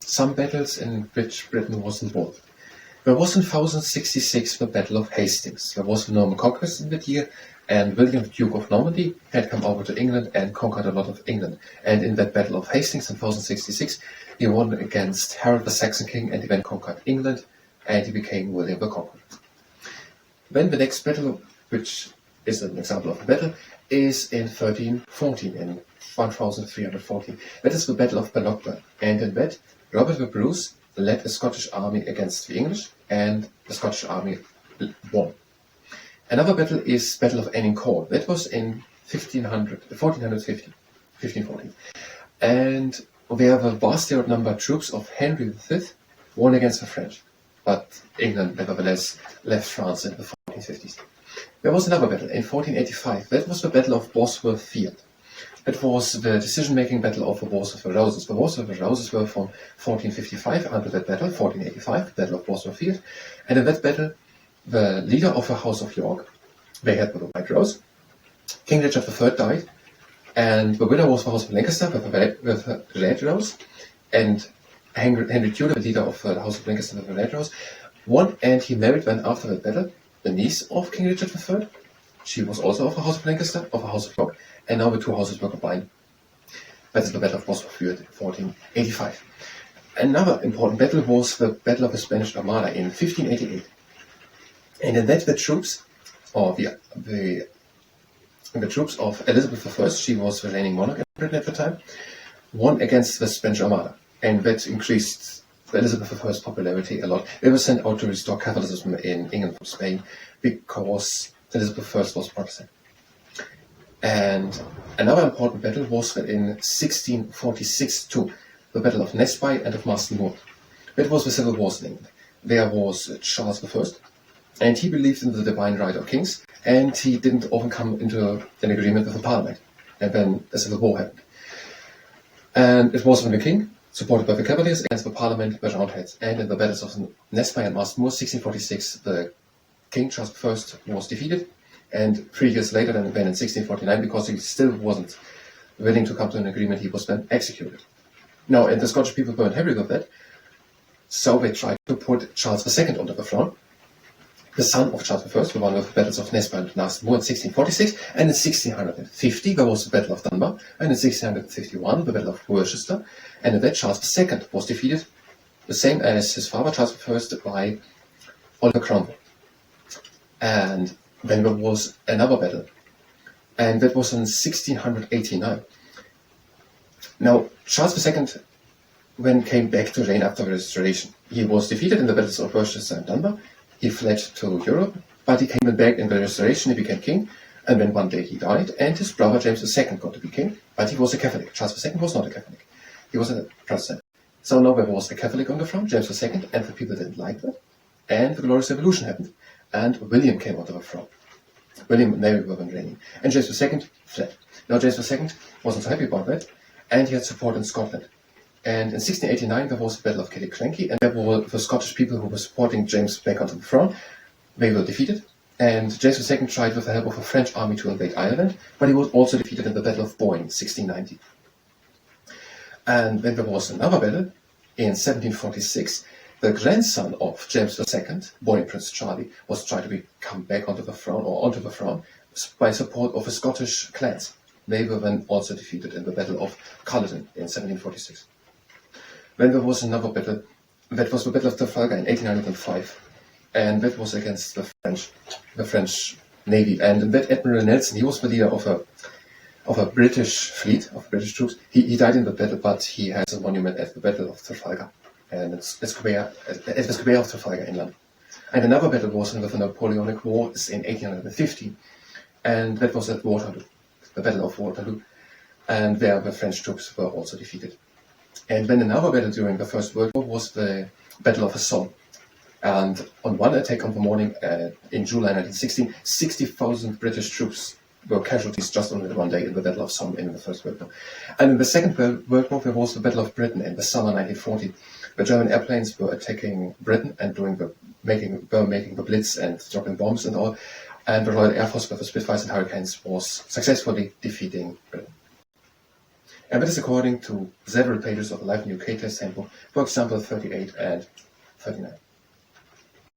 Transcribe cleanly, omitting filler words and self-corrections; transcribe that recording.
some battles in which Britain was involved. There was in 1066 the Battle of Hastings. There was the Norman Conquest in that year, and William the Duke of Normandy had come over to England and conquered a lot of England. And in that Battle of Hastings in 1066, he won against Harold the Saxon King, and he then conquered England, and he became William the Conqueror. Then the next battle, which is an example of a battle, is in 1314, in 1314. That is the Battle of Bannockburn. And in that, Robert the Bruce led a Scottish army against the English, and the Scottish army won. Another battle is Battle of Agincourt. That was in 1514. And where the vastly outnumbered troops of Henry V won against the French. But England nevertheless left France in the 1450s. There was another battle in 1485. That was the Battle of Bosworth Field. It was the decision-making battle of the Wars of the Roses. The Wars of the Roses were from 1455 until that battle, 1485, Battle of Bosworth Field. And in that battle, the leader of the House of York, they had the White Rose. King Richard III died, and the winner was the House of Lancaster with the Red Rose. And Henry Tudor, the leader of the House of Lancaster with the Red Rose, won, and he married then after that battle the niece of King Richard III. She was also of the House of Lancaster, of the House of York, and now the two houses were combined. That is the Battle of Bosworth Field in 1485. Another important battle was the Battle of the Spanish Armada in 1588. And in that the troops, or the troops of Elizabeth I, she was the reigning monarch in Britain at the time, won against the Spanish Armada. And that increased Elizabeth I's popularity a lot. They were sent out to restore Catholicism in England from Spain because Elizabeth I was Protestant. And another important battle was in 1646 too, the Battle of Nesby and of Marston Moor. That was the civil wars in England. There was Charles I, and he believed in the divine right of kings, and he didn't often come into an agreement with the Parliament. And then a civil war happened. And it was when the king, supported by the Cavaliers, against the Parliament, the Roundheads. And in the battles of Nesby and Marston Moor, 1646, the King Charles I was defeated, and 3 years later, then in 1649, because he still wasn't willing to come to an agreement, he was then executed. Now, and the Scottish people weren't happy with that, so they tried to put Charles II onto the throne, the son of Charles I, the one with the battles of Nesby and Marston Moor in 1646, and in 1650 there was the Battle of Dunbar, and in 1651 the Battle of Worcester, and in that Charles II was defeated, the same as his father Charles I, by Oliver Cromwell. And then there was another battle, and that was in 1689. Now, Charles II then came back to reign after the Restoration. He was defeated in the battles of Worcester and Dunbar. He fled to Europe, but he came back in the Restoration. He became king, and then one day he died, and his brother James II got to be king, but he was a Catholic. Charles II was not a Catholic. He was a Protestant. So now there was a Catholic on the throne, James II, and the people didn't like that. And the Glorious Revolution happened, and William came onto the throne. William and Mary were then reigning, and James II fled. Now James II wasn't so happy about that, and he had support in Scotland. And in 1689 there was the Battle of Killiecrankie, and there were the Scottish people who were supporting James back onto the throne. They were defeated, and James II tried with the help of a French army to invade Ireland, but he was also defeated in the Battle of Boyne, 1690. And then there was another battle in 1746. The grandson of James II, born Prince Charlie, was trying to come back onto the throne by support of the Scottish clans. They were then also defeated in the Battle of Culloden in 1746. Then there was another battle, that was the Battle of Trafalgar in 1805, and that was against the French Navy. And in that Admiral Nelson, he was the leader of a British fleet, of British troops. He died in the battle, but he has a monument at the Battle of Trafalgar, and it's at the Square of Trafalgar in London. And another battle was in the Napoleonic Wars in 1815, and that was at Waterloo, the Battle of Waterloo, and there the French troops were also defeated. And then another battle during the First World War was the Battle of the Somme. And on one attack on the morning in July 1916, 60,000 British troops were casualties just on one day in the Battle of Somme in the First World War. And in the Second World War, there was the Battle of Britain in the summer 1940. The German airplanes were attacking Britain and making the Blitz and dropping bombs and all. And the Royal Air Force with the Spitfires and Hurricanes was successfully defeating Britain. And that is according to several pages of the Life in UK Test Handbook, for example 38 and 39.